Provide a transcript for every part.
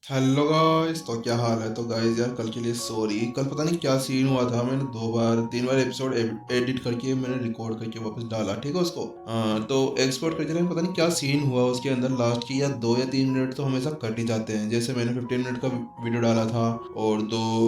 Hello guys, तो क्या हाल है। तो गाइस यार, कल के लिए सॉरी। कल पता नहीं क्या सीन हुआ था। मैंने 2 बार 3 बार एपिसोड एडिट करके मैंने रिकॉर्ड करके वापस डाला, ठीक है उसको। तो एक्सपोर्ट करके ना, पता नहीं क्या सीन हुआ उसके अंदर। लास्ट की या 2 या 3 मिनट तो हमेशा कट ही जाते हैं। जैसे मैंने 15 मिनट का वीडियो डाला था और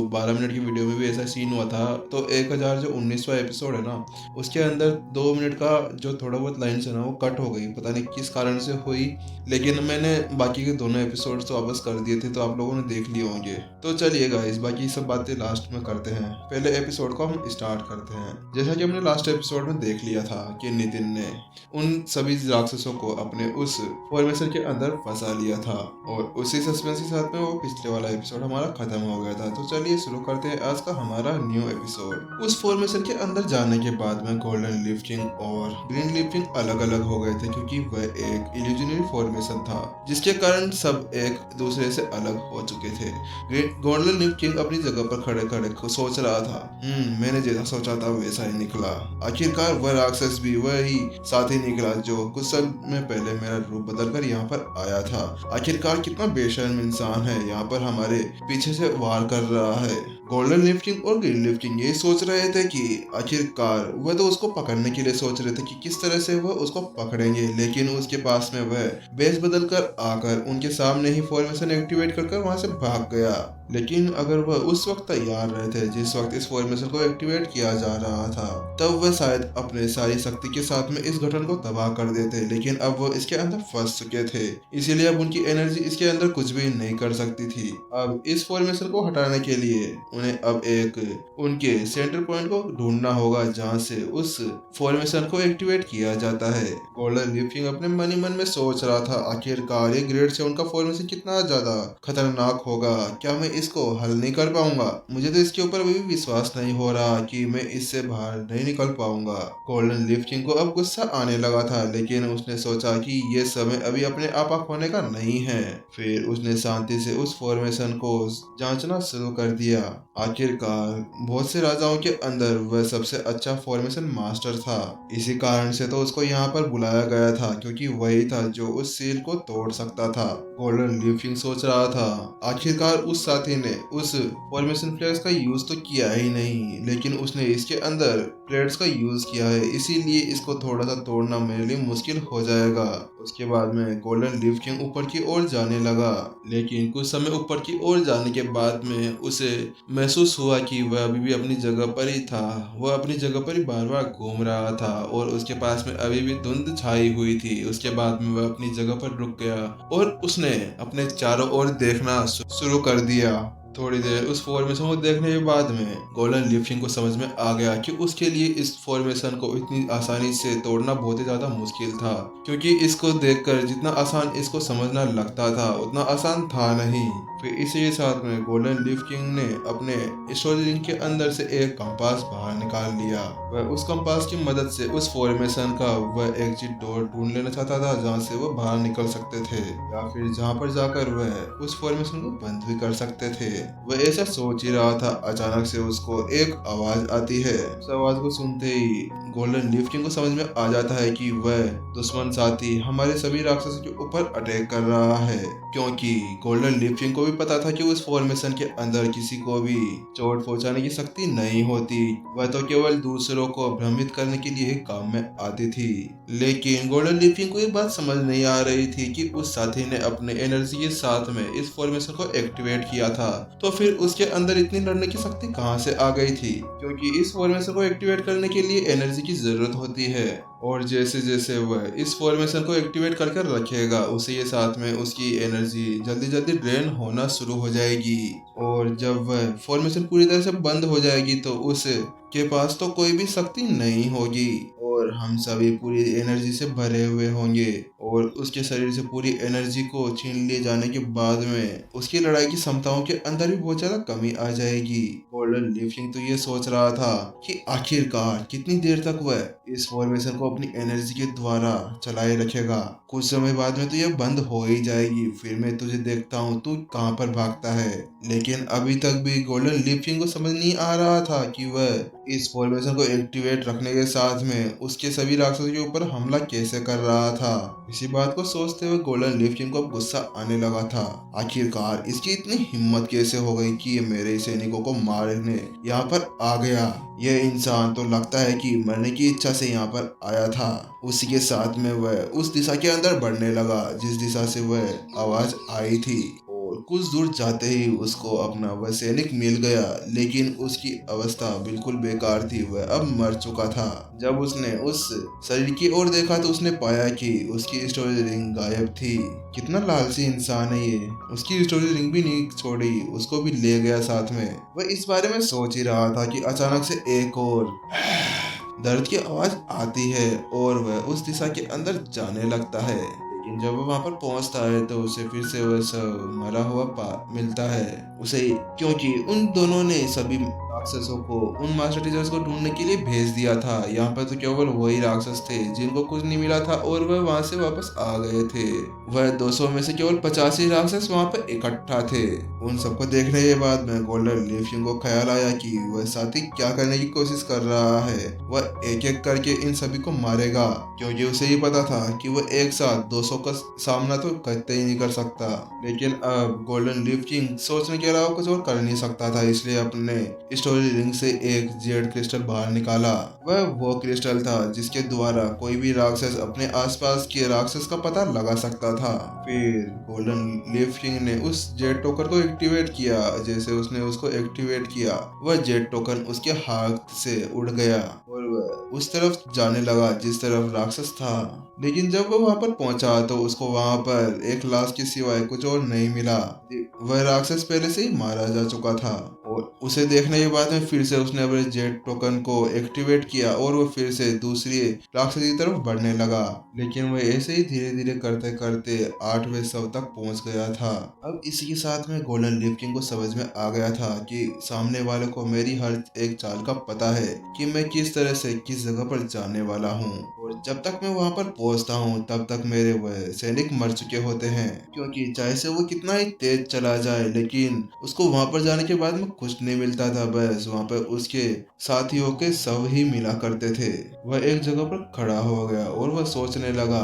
12 मिनट की वीडियो में भी ऐसा सीन हुआ था। तो 1019वां एपिसोड है ना, उसके अंदर 2 मिनट का जो थोड़ा बहुत लाइन्स है ना, वो कट हो गई। पता नहीं किस कारण से हुई, लेकिन मैंने बाकी के दोनों एपिसोड्स तो वापस कर दिए थे, तो आप लोगों ने देख लिए होंगे। तो चलिए गाइस, बाकी सब बातें लास्ट में करते हैं। पहले एपिसोड को हम स्टार्ट करते हैं। जैसा कि हमने लास्ट एपिसोड में देख लिया था कि नितिन ने उन सभी राक्षसों को अपने उस फॉर्मेशन के अंदर फंसा लिया था, और उसी सस्पेंस के साथ में वो पिछले वाला एपिसोड हमारा खत्म हो गया था। तो चलिए शुरू करते हैं आज का हमारा न्यू एपिसोड। उस फॉर्मेशन के अंदर जाने के बाद में गोल्डन लिफ्टिंग और ग्रीन लिफ्टिंग अलग अलग हो गए थे, क्योंकि वह एक इल्यूजनरी फॉर्मेशन था, जिसके कारण सब एक दूसरे से अलग हो चुके थे। गोल्डन लिफ्टिंग अपनी जगह पर खड़े खड़े सोच रहा था, मैंने जैसा सोचा था वैसा ही निकला। आखिरकार वह राक्षस भी वही साथी निकला जो कुछ समय पहले मेरा रूप बदलकर यहाँ पर आया था। आखिरकार कितना बेशर्म इंसान है, यहाँ पर हमारे पीछे से वार कर रहा है। गोल्डन लिफ्टिंग और ग्रीन लिफ्टिंग ये सोच रहे थे कि आखिरकार वह तो उसको पकड़ने के लिए सोच रहे थे कि किस तरह से वह उसको पकड़ेंगे, लेकिन उसके पास में वह बेस बदल कर आकर उनके सामने ही फॉर्मेशन एक्टिवेट कर वहां से भाग गया। लेकिन अगर वह उस वक्त तैयार रहे थे जिस वक्त इस फॉर्मेशन को एक्टिवेट किया जा रहा था, तब वह शायद अपने सारी शक्ति के साथ में इस गठन को तबाह कर देते। लेकिन अब वो इसके अंदर फंस चुके थे, इसीलिए अब उनकी एनर्जी इसके अंदर कुछ भी नहीं कर सकती थी। अब इस फॉर्मेशन को हटाने के लिए उन्हें अब एक उनके सेंटर पॉइंट को ढूंढना होगा जहां से उस फॉर्मेशन को एक्टिवेट किया जाता है। गोल्डन लिफ्टिंग अपने मन ही मन में सोच रहा था, आखिरकार ये ग्रेड से उनका फॉर्मेशन कितना ज्यादा खतरनाक होगा, क्या मैं इसको हल नहीं कर पाऊंगा। मुझे तो इसके ऊपर अभी भी विश्वास नहीं हो रहा कि मैं इससे बाहर नहीं निकल पाऊंगा। गोल्डन लिफ्टिंग को अब गुस्सा आने लगा था, लेकिन उसने सोचा कि ये समय अभी अपने आप खोने का नहीं है। फिर उसने शांति से उस फॉर्मेशन को जांचना शुरू कर दिया। आखिरकार बहुत से राजाओं के अंदर वह सबसे अच्छा फॉर्मेशन मास्टर था, इसी कारण से तो उसको यहाँ पर बुलाया गया था, क्योंकि वही था जो उस सील को तोड़ सकता था। गोल्डन लिफ्टिंग सोच रहा था, आखिरकार उस साथी ने उस फॉर्मेशन फ्लेयर्स का यूज तो किया ही नहीं, लेकिन उसने इसके अंदर प्लेट्स का यूज किया है, इसीलिए इसको थोड़ा सा तोड़ना मेरे लिए मुश्किल हो जाएगा। उसके बाद में गोल्डन लिफ्टिंग ऊपर की ओर जाने लगा, लेकिन कुछ समय ऊपर की ओर जाने के बाद में उसे महसूस हुआ कि वह अभी भी अपनी जगह पर ही था। वह अपनी जगह पर ही बार बार घूम रहा था और उसके पास में अभी भी धुंध छाई हुई थी। उसके बाद में वह अपनी जगह पर रुक गया और उसने अपने चारों ओर देखना शुरू कर दिया। थोड़ी देर उस फॉर्मेशन को देखने के बाद में गोल्डन लिफ्टिंग को समझ में आ गया कि उसके लिए इस फॉर्मेशन को इतनी आसानी से तोड़ना बहुत ही ज्यादा मुश्किल था, क्योंकि इसको देखकर जितना आसान इसको समझना लगता था उतना आसान था नहीं। फिर इसी साथ में गोल्डन लिफ्टिंग ने अपने स्टोरी लिंक के अंदर से एक कंपास बाहर निकाल लिया। वह उस कंपास की मदद से उस फॉर्मेशन का वह एग्जिट डोर ढूंढ लेना चाहता था, जहाँ से वह बाहर निकल सकते थे, या फिर जहाँ पर जाकर वह उस फॉर्मेशन को बंद भी कर सकते थे। वह ऐसा सोच ही रहा था, अचानक से उसको एक आवाज आती है। उस आवाज को सुनते ही गोल्डन लिफ्टिंग को समझ में आ जाता है कि वह दुश्मन साथी हमारे सभी राक्षसों के ऊपर अटैक कर रहा है, क्योंकि गोल्डन लिफ्टिंग को भी पता था कि उस फॉर्मेशन के अंदर किसी को भी चोट पहुंचाने की शक्ति नहीं होती। वह तो केवल दूसरों को भ्रमित करने के लिए काम में आती थी। लेकिन गोल्डन लिफ्टिंग को ये बात समझ नहीं आ रही थी कि उस साथी ने अपने एनर्जी के साथ में इस फॉर्मेशन को एक्टिवेट किया था, तो फिर उसके अंदर इतनी लड़ने की शक्ति कहां से आ गई थी, क्योंकि इस फॉर्मेशन को एक्टिवेट करने के लिए एनर्जी की जरूरत होती है। और जैसे जैसे वह इस फॉर्मेशन को एक्टिवेट करके रखेगा, उसी के साथ में उसकी एनर्जी जल्दी जल्दी ड्रेन होना शुरू हो जाएगी। और जब वह फॉर्मेशन पूरी तरह से बंद हो जाएगी तो उसके पास तो कोई भी शक्ति नहीं होगी, और हम सभी पूरी एनर्जी से भरे हुए होंगे। और उसके शरीर से पूरी एनर्जी को छीन लिए जाने के बाद में उसकी लड़ाई की क्षमताओं के अंदर भी बहुत ज्यादा कमी आ जाएगी। गोल्डन लिफ्टिंग तो ये सोच रहा था कि आखिरकार कितनी देर तक वह इस फॉर्मेशन को अपनी एनर्जी के द्वारा चलाए रखेगा। कुछ समय बाद में तो ये बंद हो ही जाएगी, फिर मैं तुझे देखता हूँ तू कहाँ पर भागता है। लेकिन अभी तक भी गोल्डन लीफ किंग को समझ नहीं आ रहा था कि वह इस फॉर्मेशन को एक्टिवेट रखने के साथ में उसके सभी राक्षसों के ऊपर हमला कैसे कर रहा था। इसी बात को सोचते हुए गोल्डन लीफ किंग को अब गुस्सा आने लगा था। आखिरकार इसकी इतनी हिम्मत कैसे हो गई कि ये मेरे सैनिकों को मारने यहाँ पर आ गया। यह इंसान तो लगता है कि मरने की इच्छा से यहाँ पर आया था। उसी के साथ में वह उस दिशा के अंदर बढ़ने लगा जिस दिशा से वह आवाज आई थी। और कुछ दूर जाते ही उसको अपना वह सैनिक मिल गया, लेकिन उसकी अवस्था बिल्कुल बेकार थी, वह अब मर चुका था। जब उसने उस शरीर की ओर देखा तो उसने पाया कि उसकी स्टोरेज रिंग गायब थी। कितना लालची इंसान है ये, उसकी स्टोरेज रिंग भी नहीं छोड़ी, उसको भी ले गया साथ में। वह इस बारे में सोच ही रहा था कि अचानक से एक और दर्द की आवाज आती है और वह उस दिशा के अंदर जाने लगता है। लेकिन जब वो वहां पर पहुंचता है तो उसे फिर से वह सब मरा हुआ मिलता है उसे, क्योंकि उन दोनों ने सभी राक्षसों को उन मास्टर टीचर्स को ढूंढने के लिए भेज दिया था। यहाँ पर तो केवल वही राक्षस थे जिनको कुछ नहीं मिला था और वह वहां से वापस आ गए थे। वह 200 में से केवल 50 ही राक्षस वहां पर इकट्ठा थे। उन सबको देखने के बाद में गोल्डन लीफ किंग को ख्याल आया कि वह साथी क्या करने की कोशिश कर रहा है। वह एक एक करके इन सभी को मारेगा, क्योंकि उसे ही पता था कि वह एक साथ 200 का सामना तो करते ही नहीं कर सकता। लेकिन अब गोल्डन लीफ किंग सोचने के अलावा कुछ और कर नहीं सकता था, इसलिए अपने स्टोरेज रिंग से एक जेड क्रिस्टल बाहर निकाला। वह वो क्रिस्टल था जिसके द्वारा कोई भी राक्षस अपने आसपास के राक्षस का पता लगा सकता था। फिर गोल्डन लीफ किंग ने उस जेड टोकन को एक्टिवेट किया। जैसे उसने उसको एक्टिवेट किया, वह जेड टोकन उसके हाथ से उड़ गया और वह उस तरफ जाने लगा जिस तरफ राक्षस था। लेकिन जब वह वहां पर पहुंचा तो उसको वहां पर एक लाश के सिवाय कुछ और नहीं मिला। वह राक्षस पहले से ही मारा जा चुका था। और उसे देखने के बाद में फिर से उसने अपने जेट टोकन को एक्टिवेट किया और वो फिर से दूसरी राक्षस की तरफ बढ़ने लगा। लेकिन वह ऐसे ही धीरे धीरे करते करते 8वें शव तक पहुंच गया था। अब इसी के साथ में गोल्डन लीफ किंग को समझ में आ गया था कि सामने वाले को मेरी हर एक चाल का पता है कि मैं किस तरह से किस जगह पर जाने वाला हूँ। और जब तक मैं वहां पर पहुंचता हूँ तब तक मेरे वह सैनिक मर चुके होते हैं, क्योंकि चाहे से वो कितना ही तेज चला जाए लेकिन उसको वहां पर जाने के बाद में कुछ नहीं मिलता था। बस वहां पर उसके साथियों के शव ही मिला करते थे। वह एक जगह पर खड़ा हो गया और वह सोचने लगा,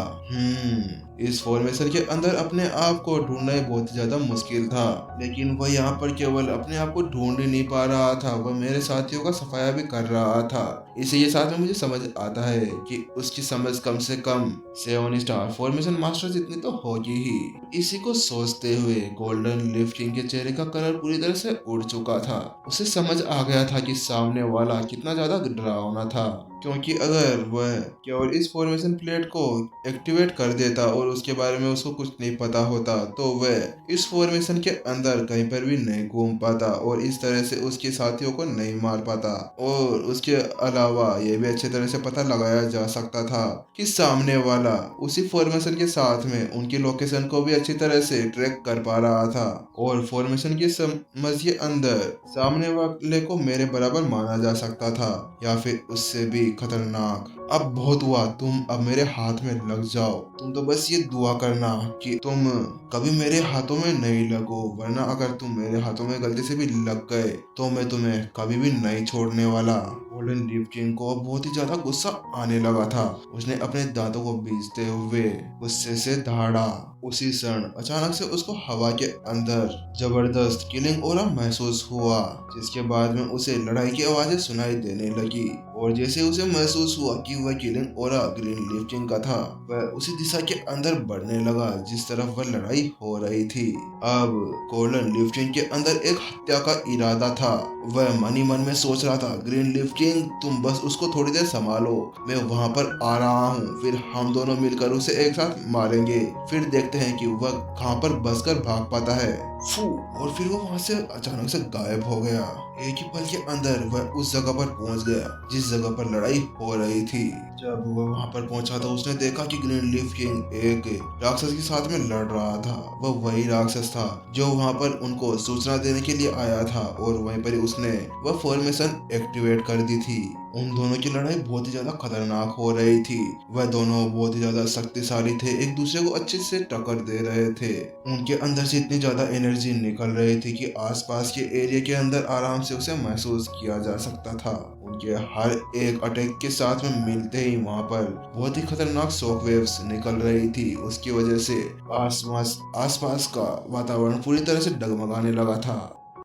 इस फॉर्मेशन के अंदर अपने आप को ढूंढना बहुत ज्यादा मुश्किल था। लेकिन वह यहाँ पर केवल अपने आप को ढूंढ ही नहीं पा रहा था, वह मेरे साथियों का सफाया भी कर रहा था। इसी के साथ में मुझे समझ आता है कि उसकी समझ कम से कम 7 स्टार फॉर्मेशन मास्टर जितनी तो होगी ही। इसी को सोचते हुए गोल्डन लीफ किंग के चेहरे का कलर पूरी तरह से उड़ चुका था। उसे समझ आ गया था कि सामने वाला कितना ज्यादा डरावना था, क्योंकि अगर वह केवल इस फॉर्मेशन प्लेट को एक्टिवेट कर देता और उसके बारे में उसको कुछ नहीं पता होता तो वह इस फॉर्मेशन के अंदर कहीं पर भी नहीं घूम पाता और इस तरह से उसके साथियों को नहीं मार पाता। और उसके अलावा यह भी अच्छी तरह से पता लगाया जा सकता था कि सामने वाला उसी फॉर्मेशन के साथ में उनकी लोकेशन को भी अच्छी तरह से ट्रैक कर पा रहा था। और फॉर्मेशन के समझ के अंदर सामने वाले को मेरे बराबर माना जा सकता था या फिर उससे भी खतरनाक। अब बहुत हुआ, तुम अब मेरे हाथ में लग जाओ। तुम तो बस ये दुआ करना कि तुम कभी मेरे हाथों में नहीं लगो, वरना अगर तुम मेरे हाथों में गलती से भी लग गए तो मैं तुम्हें कभी भी नहीं छोड़ने वाला। गोल्डन लीफ किंग को बहुत ही ज्यादा गुस्सा आने लगा था। उसने अपने दांतों को बीचते हुए गुस्से से दहाड़ा। उसी क्षण अचानक से उसको हवा के अंदर जबरदस्त किलिंग ओरा महसूस हुआ, जिसके बाद में उसे लड़ाई की आवाजें सुनाई देने लगी। और जैसे उसे महसूस हुआ कि वह किलिंग ओरा ग्रीन लीफ किंग का था, वह उसी दिशा के अंदर बढ़ने लगा जिस तरफ वह लड़ाई हो रही थी। अब गोल्डन लीफ किंग के अंदर एक हत्या का इरादा था। वह मन ही मन में सोच रहा था, ग्रीन लीफ किंग तुम बस उसको थोड़ी देर संभालो, मैं वहां पर आ रहा हूँ, फिर हम दोनों मिलकर उसे एक साथ मारेंगे, फिर देखते हैं कि वह कहां पर बचकर भाग पाता है। और फिर वो वहां से अचानक से गायब हो गया। एक ही पल के अंदर वह उस जगह पर पहुंच गया जिस जगह पर लड़ाई हो रही थी। जब वह वहां पर पहुंचा तो उसने देखा कि ग्रीन लीफ किंग एक राक्षस के साथ में लड़ रहा था। वह वही राक्षस था जो वहां पर उनको सूचना देने के लिए आया था और वहीं पर उसने वह फॉर्मेशन एक्टिवेट कर दी रही थी। उन दोनों की लड़ाई बहुत ही ज्यादा खतरनाक हो रही थी। वह दोनों बहुत ही ज्यादा शक्तिशाली थे, एक दूसरे को अच्छे से टक्कर दे रहे थे। उनके अंदर से इतनी ज्यादा एनर्जी निकल रही थी कि आसपास के एरिया के अंदर आराम से उसे महसूस किया जा सकता था। उनके हर एक अटैक के साथ में मिलते ही वहां पर बहुत ही खतरनाक शॉक वेव्स निकल रही थी। उसकी वजह से आसपास का वातावरण पूरी तरह से डगमगाने लगा था।